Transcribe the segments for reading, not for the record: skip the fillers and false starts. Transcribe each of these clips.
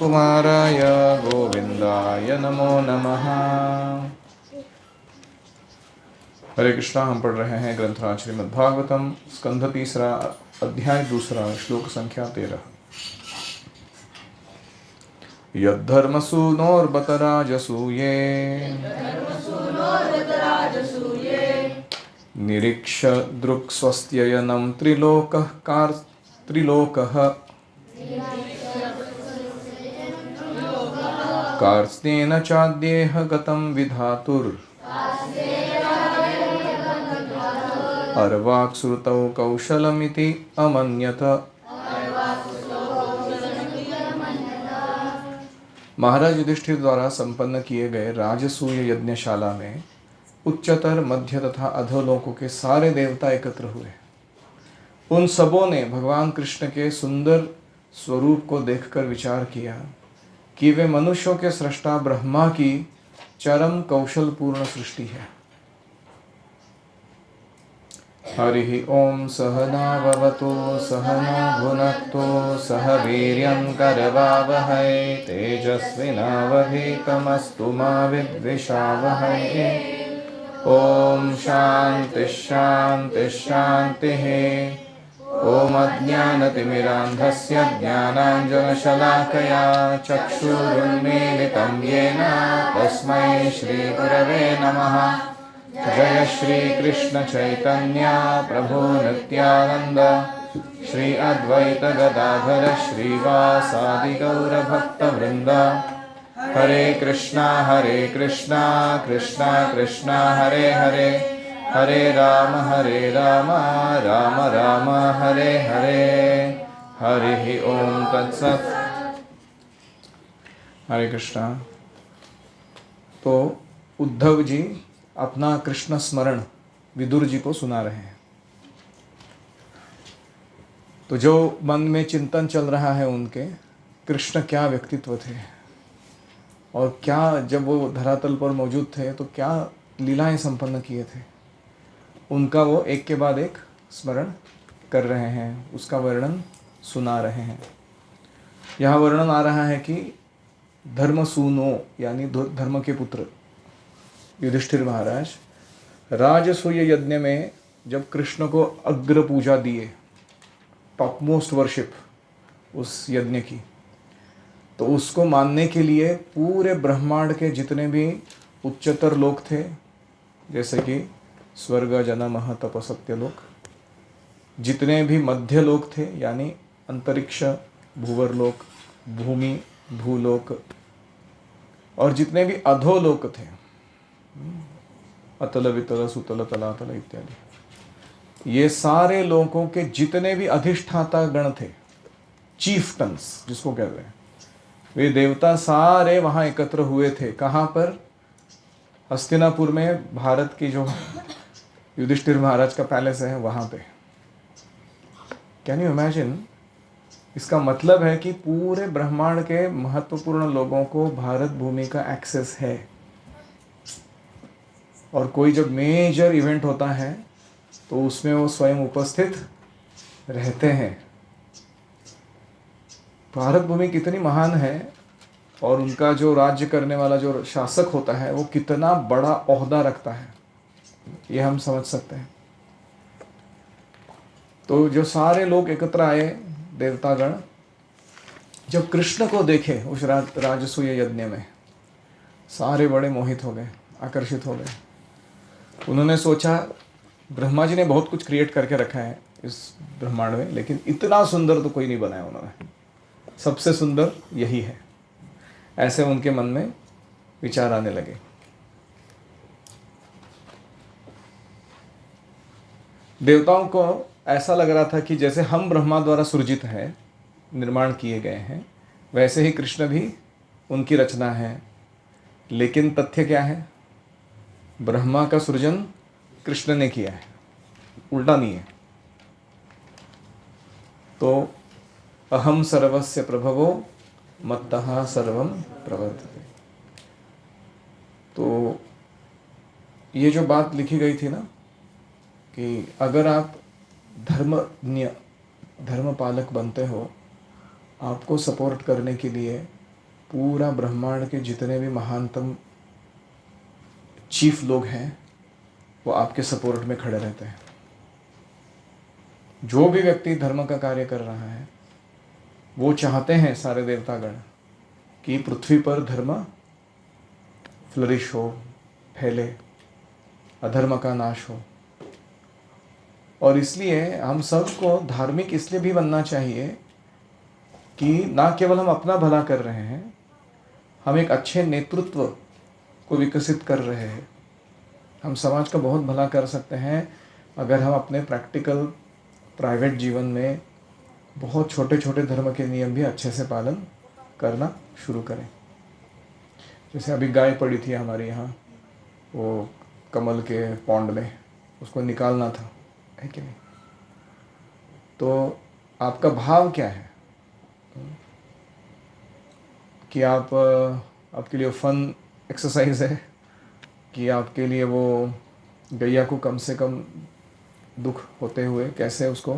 कुमाराय गोविंदाय नमो नमः। हरे कृष्णा। हम पढ़ रहे हैं ग्रंथराज श्रीमद् भागवतम स्कंध तीसरा अध्याय दूसरा श्लोक संख्या 13। यद्धर्मसूनोर्बत राजसूये निरीक्ष दृक्स्वस्त्ययनं त्रिलोकः कार्त्स्नेन चाद्येह गतं विधातुर् अर्वाक्श्रुतौ कौशलमिति अमन्यत। महाराज युधिष्ठिर द्वारा संपन्न किए गए राजसूय यज्ञशाला में उच्चतर, मध्य तथा अधोलोकों के सारे देवता एकत्र हुए। उन सबों ने भगवान कृष्ण के सुंदर स्वरूप को देखकर विचार किया कि वे मनुष्यों के सृष्टा ब्रह्मा की चरम कौशलपूर्ण सृष्टि है। हरि ओम सहनाववतु सहना भुनक्तु सह वीर्यं करवावहै तेजस्विनावधीतमस्तु मा विद्विषावहै। ओम शांति शांति शांतिः। ओम अज्ञानतिमिरान्धस्य ज्ञानाञ्जनशलाकया चक्षुरुन्मीलितं येन तस्मै श्रीगुरवे नमः। जय श्री कृष्ण चैतन्य प्रभु नित्यानंद श्री अद्वैत गदाधर श्रीवासादि गौर भक्त वृंद। हरे कृष्णा कृष्णा कृष्णा हरे हरे, हरे राम राम राम हरे हरे। हरि ओम तत्सत्। हरे कृष्णा। तो उद्धव जी अपना कृष्ण स्मरण विदुर जी को सुना रहे हैं। तो जो मन में चिंतन चल रहा है उनके, कृष्ण क्या व्यक्तित्व थे और क्या जब वो धरातल पर मौजूद थे तो क्या लीलाएं संपन्न किए थे, उनका वो एक के बाद एक स्मरण कर रहे हैं, उसका वर्णन सुना रहे हैं। यहाँ वर्णन आ रहा है कि धर्मसूनो यानी धर्म के पुत्र युधिष्ठिर महाराज राजसूय यज्ञ में जब कृष्ण को अग्र पूजा दिए, टॉप मोस्ट वर्शिप उस यज्ञ की, तो उसको मानने के लिए पूरे ब्रह्मांड के जितने भी उच्चतर लोक थे, जैसे कि स्वर्ग जनमह तप सत्य लोक, जितने भी मध्य लोक थे यानी अंतरिक्ष भूवर लोक भूमि भूलोक, और जितने भी अधोलोक थे अतल वितल सुतल तलातल इत्यादि, ये सारे लोगों के जितने भी अधिष्ठाता गण थे, चीफ्टन्स जिसको कहते हैं, वे देवता सारे वहाँ एकत्र हुए थे। कहाँ पर? हस्तिनापुर में भारत की जो युधिष्ठिर महाराज का पैलेस है वहाँ पे। Can you imagine? इसका मतलब है कि पूरे ब्रह्मांड के महत्वपूर्ण लोगों को भारत भूमि का एक्सेस है, और कोई जब मेजर इवेंट होता है तो उसमें वो स्वयं उपस्थित रहते हैं। भारत भूमि कितनी महान है, और उनका जो राज्य करने वाला जो शासक होता है वो कितना बड़ा ओहदा रखता है, ये हम समझ सकते हैं। तो जो सारे लोग एकत्र आए देवतागण, जब कृष्ण को देखे उस राजसूय यज्ञ में, सारे बड़े मोहित हो गए, आकर्षित हो गए। उन्होंने सोचा ब्रह्मा जी ने बहुत कुछ क्रिएट करके रखा है इस ब्रह्मांड में, लेकिन इतना सुंदर तो कोई नहीं बनाया उन्होंने, सबसे सुंदर यही है। ऐसे उनके मन में विचार आने लगे। देवताओं को ऐसा लग रहा था कि जैसे हम ब्रह्मा द्वारा सृजित है, निर्माण किए गए हैं, वैसे ही कृष्ण भी उनकी रचना है। लेकिन तथ्य क्या है? ब्रह्मा का सृजन कृष्ण ने किया है, उल्टा नहीं है। तो अहम सर्वस्य प्रभवो मत्तः सर्वम प्रवर्तते। तो ये जो बात लिखी गई थी ना, कि अगर आप धर्मपालक बनते हो, आपको सपोर्ट करने के लिए पूरा ब्रह्मांड के जितने भी महानतम चीफ लोग हैं वो आपके सपोर्ट में खड़े रहते हैं। जो भी व्यक्ति धर्म का कार्य कर रहा है वो चाहते हैं सारे देवतागण कि पृथ्वी पर धर्म फ्लरिश हो, फैले, अधर्म का नाश हो। और इसलिए हम सबको धार्मिक इसलिए भी बनना चाहिए कि ना केवल हम अपना भला कर रहे हैं, हम एक अच्छे नेतृत्व को विकसित कर रहे हैं। हम समाज का बहुत भला कर सकते हैं अगर हम अपने प्रैक्टिकल प्राइवेट जीवन में बहुत छोटे छोटे धर्म के नियम भी अच्छे से पालन करना शुरू करें। जैसे अभी गाय पड़ी थी हमारे यहाँ, वो कमल के पौंड में, उसको निकालना था, है कि नहीं? तो आपका भाव क्या है कि आपके लिए फन एक्सरसाइज है कि आपके लिए वो गैया को कम से कम दुख होते हुए कैसे उसको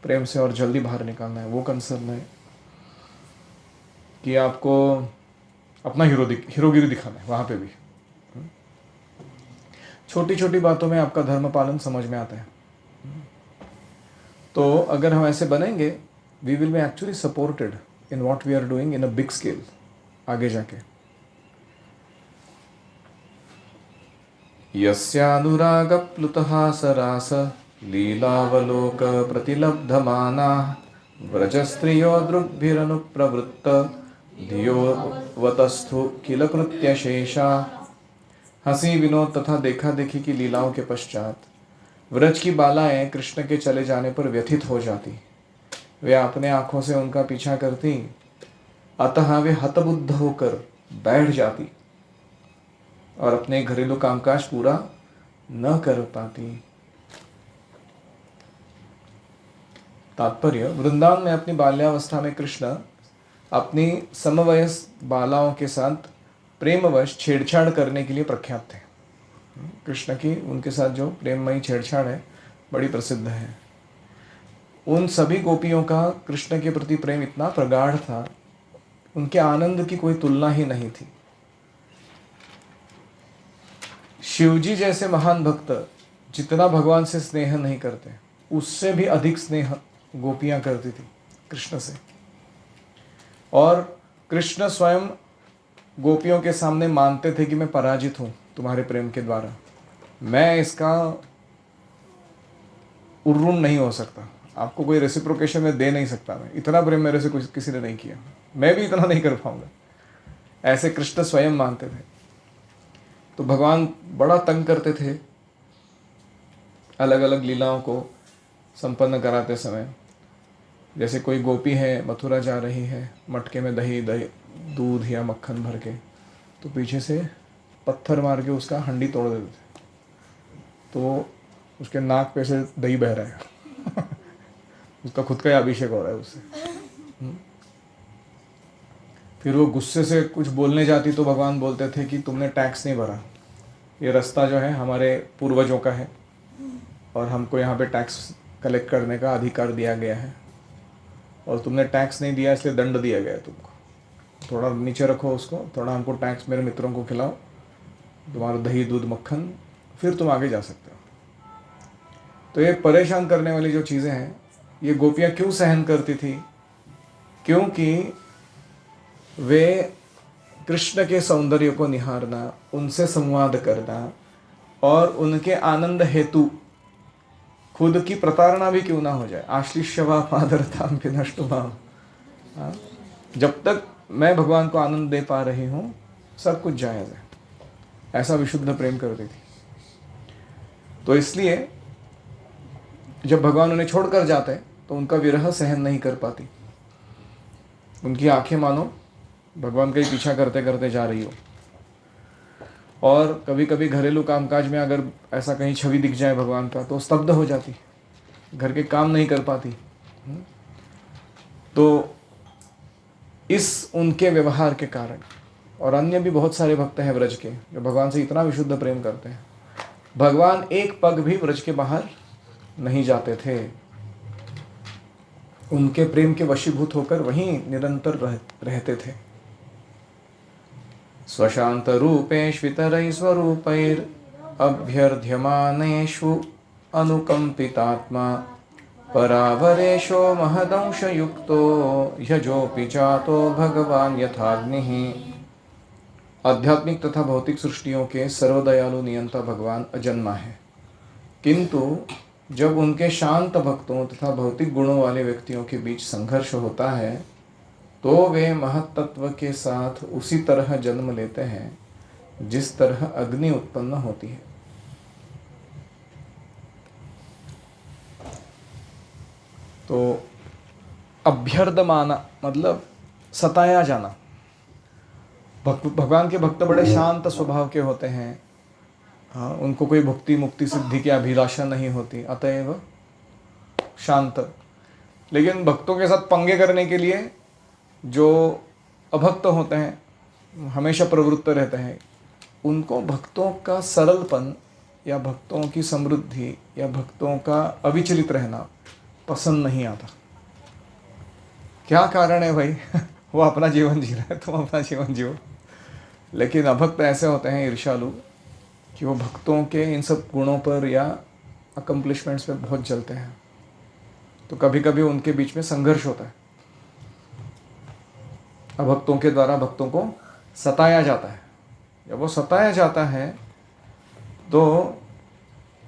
प्रेम से और जल्दी बाहर निकालना है, वो कंसर्न है कि आपको अपना हीरोगिरी दिखाना है। वहाँ पे भी छोटी छोटी बातों में आपका धर्म पालन समझ में आता है। तो अगर हम ऐसे बनेंगे, we will be actually supported in what we are doing in a big scale आगे जाके। यस्यानुरागप्लुतः सरास लीलावलोक प्रतिलब्धमाना व्रजस्त्रियो दृग्भिरनुप्रवृत्त धियो वतस्थु किल कृत्यशेषा। हंसी विनोद तथा देखा देखी की लीलाओं के पश्चात व्रज की बालाएं कृष्ण के चले जाने पर व्यथित हो जाती। वे अपने आंखों से उनका पीछा करती, अतः वे हतबुद्ध होकर बैठ जाती और अपने घरेलू कामकाज पूरा न कर पाती। तात्पर्य, वृंदावन में अपनी बाल्यावस्था में कृष्ण अपनी समवयस बालाओं के साथ प्रेमवश छेड़छाड़ करने के लिए प्रख्यात थे। कृष्ण की उनके साथ जो प्रेममयी छेड़छाड़ है बड़ी प्रसिद्ध है। उन सभी गोपियों का कृष्ण के प्रति प्रेम इतना प्रगाढ़ था, उनके आनंद की कोई तुलना ही नहीं थी। शिवजी जैसे महान भक्त जितना भगवान से स्नेह नहीं करते, उससे भी अधिक स्नेह गोपियां करती थी कृष्ण से। और कृष्ण स्वयं गोपियों के सामने मानते थे कि मैं पराजित हूं तुम्हारे प्रेम के द्वारा, मैं इसका उर्रून नहीं हो सकता, आपको कोई रेसिप्रोकेशन में दे नहीं सकता, मैं इतना प्रेम मेरे से कुछ किसी ने नहीं किया, मैं भी इतना नहीं कर पाऊंगा, ऐसे कृष्ण स्वयं मानते थे। तो भगवान बड़ा तंग करते थे अलग अलग लीलाओं को संपन्न कराते समय। जैसे कोई गोपी है, मथुरा जा रही है, मटके में दही दूध या मक्खन भर के, तो पीछे से पत्थर मार के उसका हंडी तोड़ देते थे, तो उसके नाक पे से दही बह रहा है उसका खुद का ही अभिषेक हो रहा है उससे। फिर वो गुस्से से कुछ बोलने जाती तो भगवान बोलते थे कि तुमने टैक्स नहीं भरा, ये रास्ता जो है हमारे पूर्वजों का है और हमको यहाँ पे टैक्स कलेक्ट करने का अधिकार दिया गया है, और तुमने टैक्स नहीं दिया इसलिए दंड दिया गया है तुमको, थोड़ा नीचे रखो उसको, थोड़ा हमको टैक्स मेरे मित्रों को खिलाओ, तुम्हारा दही दूध मक्खन, फिर तुम आगे जा सकते हो। तो ये परेशान करने वाली जो चीज़ें हैं ये गोपियाँ क्यों सहन करती थी? क्योंकि वे कृष्ण के सौंदर्य को निहारना, उनसे संवाद करना और उनके आनंद हेतु खुद की प्रताड़ना भी क्यों ना हो जाए, आश्लिष्यवा पादरताम विनष्टुमाम, जब तक मैं भगवान को आनंद दे पा रही हूँ सब कुछ जायज़ है, ऐसा विशुद्ध प्रेम करती थी। तो इसलिए जब भगवान उन्हें छोड़कर जाते तो उनका विरह सहन नहीं कर पाती, उनकी आंखें मानो भगवान का ही पीछा करते करते जा रही हो। और कभी कभी घरेलू कामकाज में अगर ऐसा कहीं छवि दिख जाए भगवान का तो स्तब्ध हो जाती, घर के काम नहीं कर पाती। तो इस उनके व्यवहार के कारण, और अन्य भी बहुत सारे भक्त हैं व्रज के जो भगवान से इतना विशुद्ध प्रेम करते हैं, भगवान एक पग भी व्रज के बाहर नहीं जाते थे, उनके प्रेम के वशीभूत होकर वहीं निरंतर रहते थे। स्वशान्तरूपेष्वितरैस्वरूपैरभ्यर्ध्यमानेषु अनुकम्पितात्मा परावरेशो महदंशयुक्तो यजोपि चातो भगवान यथाग्निः। आध्यात्मिक तथा भौतिक सृष्टियों के सर्वदयालु नियंता भगवान अजन्मा है, किंतु जब उनके शांत भक्तों तथा भौतिक गुणों वाले व्यक्तियों के बीच संघर्ष होता है तो वे महत्त्व के साथ उसी तरह जन्म लेते हैं जिस तरह अग्नि उत्पन्न होती है। तो अभ्यर्दमाना मतलब सताया जाना। भगवान के भक्त बड़े शांत स्वभाव के होते हैं। हाँ, उनको कोई भुक्ति मुक्ति सिद्धि की अभिलाषा नहीं होती, अतएव शांत। लेकिन भक्तों के साथ पंगे करने के लिए जो अभक्त होते हैं, हमेशा प्रवृत्त रहते हैं, उनको भक्तों का सरलपन या भक्तों की समृद्धि या भक्तों का अविचलित रहना पसंद नहीं आता। क्या कारण है भाई? वो अपना जीवन जी रहा है, तुम अपना जीवन जियो। लेकिन अभक्त ऐसे होते हैं ईर्ष्यालु कि वो भक्तों के इन सब गुणों पर या अकम्प्लिशमेंट्स पे बहुत जलते हैं। तो कभी कभी उनके बीच में संघर्ष होता है। अभक्तों के द्वारा भक्तों को सताया जाता है। जब वो सताया जाता है तो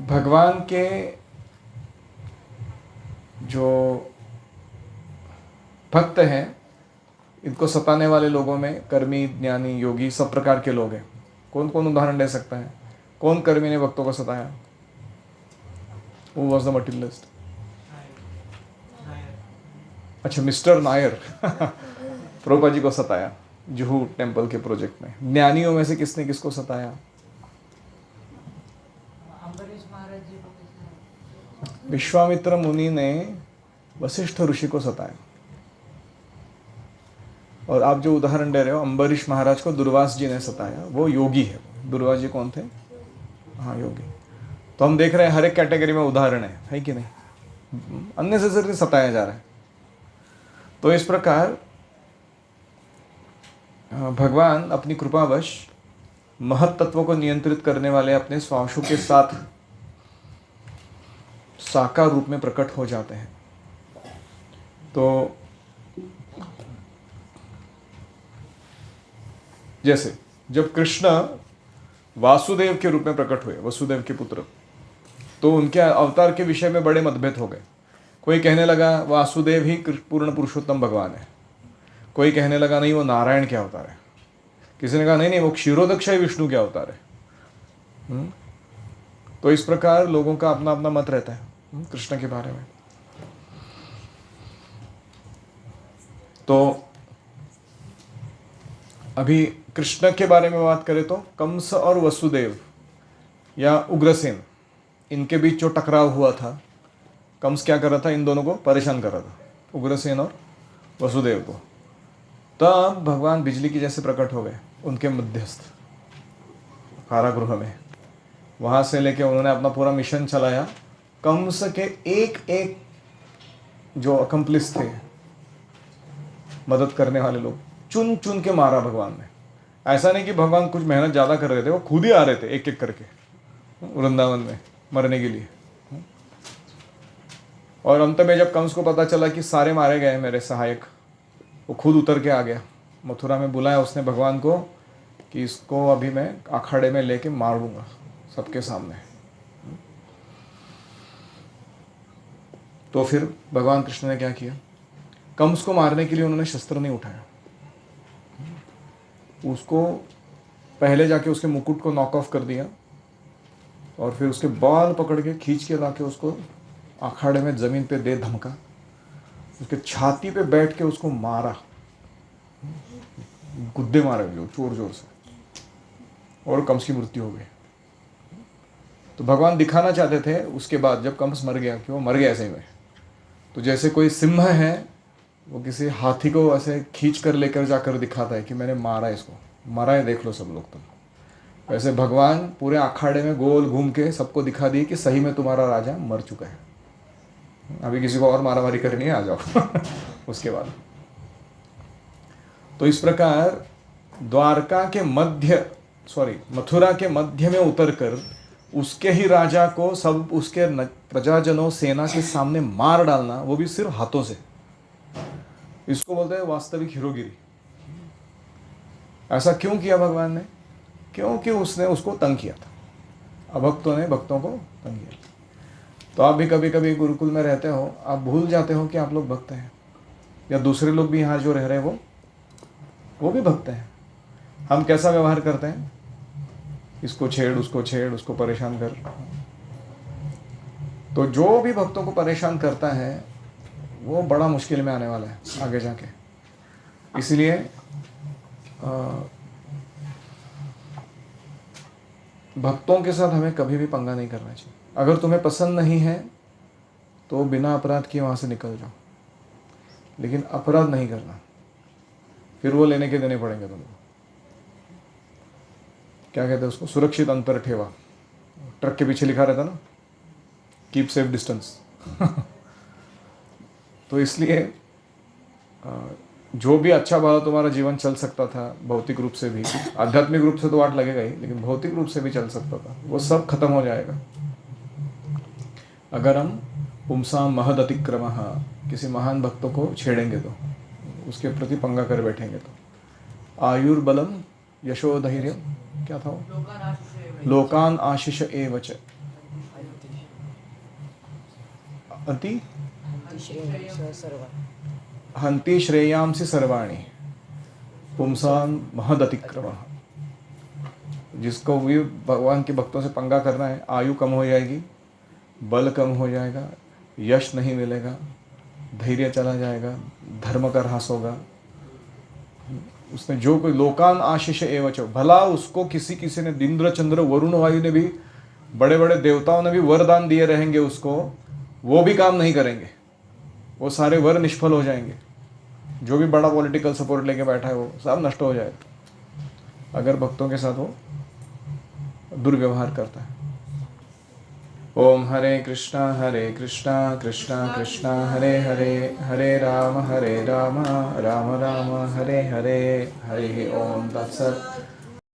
भगवान के जो भक्त हैं, इनको सताने वाले लोगों में कर्मी, ज्ञानी, योगी सब प्रकार के लोग हैं। कौन कौन उदाहरण दे सकता है? कौन कर्मी ने भक्तों को सताया? Who was the materialist? अच्छा, मिस्टर नायर प्रभुपाद जी को सताया जुहू टेम्पल के प्रोजेक्ट में। ज्ञानियों में से किसने किसको सताया? विश्वामित्र मुनि ने वशिष्ठ ऋषि को सताया। और आप जो उदाहरण दे रहे हो, अम्बरीश महाराज को दुर्वास जी ने सताया। वो योगी है। दुर्वास जी कौन थे? हाँ, योगी। तो हम देख रहे हैं हर एक कैटेगरी में उदाहरण है कि नहीं? अननेसेसरी सताया जा रहा है। तो इस प्रकार भगवान अपनी कृपावश महत तत्वों को नियंत्रित करने वाले अपने स्वांशों के साथ साकार रूप में प्रकट हो जाते हैं। तो जैसे जब कृष्ण वासुदेव के रूप में प्रकट हुए, वसुदेव के पुत्र, तो उनके अवतार के विषय में बड़े मतभेद हो गए। कोई कहने लगा वासुदेव ही पूर्ण पुरुषोत्तम भगवान है। कोई कहने लगा नहीं, वो नारायण के अवतार है। किसी ने कहा नहीं नहीं, वो क्षीरोदक्षय विष्णु के अवतार है। तो इस प्रकार लोगों का अपना अपना मत रहता है कृष्ण के बारे में। तो अभी कृष्ण के बारे में बात करें तो कंस और वसुदेव या उग्रसेन, इनके बीच जो टकराव हुआ था, कंस क्या कर रहा था? इन दोनों को परेशान कर रहा था, उग्रसेन और वसुदेव को। तब भगवान बिजली की जैसे प्रकट हो गए उनके मध्यस्थ कारागृह में। वहाँ से लेके उन्होंने अपना पूरा मिशन चलाया। कंस के एक एक जो अकम्प्लिस थे, मदद करने वाले लोग, चुन चुन के मारा भगवान ने। ऐसा नहीं कि भगवान कुछ मेहनत ज़्यादा कर रहे थे, वो खुद ही आ रहे थे एक एक करके वृंदावन में मरने के लिए। और अंत में जब कंस को पता चला कि सारे मारे गए मेरे सहायक, वो खुद उतर के आ गया। मथुरा में बुलाया उसने भगवान को कि इसको अभी मैं अखाड़े में लेके मार दूंगा सबके सामने। तो फिर भगवान कृष्ण ने क्या किया? कंस को मारने के लिए उन्होंने शस्त्र नहीं उठाया। उसको पहले जाके उसके मुकुट को नॉक ऑफ कर दिया और फिर उसके बाल पकड़ के खींच के लाके उसको अखाड़े में ज़मीन पे दे धमका। उसके छाती पे बैठ के उसको मारा, गुद्दे मारे जो जोर जोर से, और कंस की मृत्यु हो गई। तो भगवान दिखाना चाहते थे उसके बाद जब कंस मर गया कि वो मर गया ऐसे में। तो जैसे कोई सिंह है, वो किसी हाथी को ऐसे खींच कर लेकर जाकर दिखाता है कि मैंने मारा इसको, मरा है देख लो सब लोग तुम। वैसे भगवान पूरे अखाड़े में गोल घूम के सबको दिखा दिए कि सही में तुम्हारा राजा मर चुका है, अभी किसी को और मारामारी करनी है, आ जाओ उसके बाद। तो इस प्रकार द्वारका के मध्य मथुरा के मध्य में उतरकर उसके ही राजा को सब उसके प्रजाजनों सेना के सामने मार डालना, वो भी सिर्फ हाथों से, इसको बोलते हैं वास्तविक हीरोगिरी। ऐसा क्यों किया भगवान ने? क्योंकि उसने उसको तंग किया था, अभक्तों ने भक्तों को तंग किया। तो आप भी कभी कभी गुरुकुल में रहते हो, आप भूल जाते हो कि आप लोग भक्त हैं, या दूसरे लोग भी यहाँ जो रह रहे हैं वो भी भक्त हैं। हम कैसा व्यवहार करते हैं? इसको छेड़, उसको परेशान कर। तो जो भी भक्तों को परेशान करता है वो बड़ा मुश्किल में आने वाला है आगे जाके। इसलिए भक्तों के साथ हमें कभी भी पंगा नहीं करना चाहिए। अगर तुम्हें पसंद नहीं है तो बिना अपराध किए वहाँ से निकल जाओ, लेकिन अपराध नहीं करना, फिर वो लेने के देने पड़ेंगे तुमको। क्या कहते हैं उसको? सुरक्षित अंतर ठेवा। ट्रक के पीछे लिखा रहता ना, कीप सेफ डिस्टेंस। तो इसलिए जो भी अच्छा भाव तुम्हारा जीवन चल सकता था भौतिक रूप से भी, आध्यात्मिक रूप से तो वाट लगेगा ही, लेकिन भौतिक रूप से भी चल सकता था, वो सब खत्म हो जाएगा अगर हम पुंसाम महद अतिक्रमः, किसी महान भक्तों को छेड़ेंगे तो, उसके प्रति पंगा कर बैठेंगे तो। आयुर्बलम यशो धैर्य, क्या था वो? लोकान आशीष एवच अति हंति श्रेयांसि सर्वाणि पुंसाम महद अतिक्रमः। जिसको भी भगवान के भक्तों से पंगा करना है, आयु कम हो जाएगी, बल कम हो जाएगा, यश नहीं मिलेगा, धैर्य चला जाएगा, धर्म का ह्रास होगा। उसने जो कोई लोकान आशीष एवच, भला उसको किसी ने, इंद्र चंद्र वरुण वायु ने भी, बड़े बड़े देवताओं ने भी वरदान दिए रहेंगे उसको, वो भी काम नहीं करेंगे, वो सारे वर निष्फल हो जाएंगे। जो भी बड़ा पॉलिटिकल सपोर्ट लेके बैठा है वो सब नष्ट हो जाएगा अगर भक्तों के साथ वो दुर्व्यवहार करता है। ओम हरे कृष्णा कृष्णा कृष्णा हरे हरे, हरे राम राम राम हरे हरे, हरि ओम तत्सत्।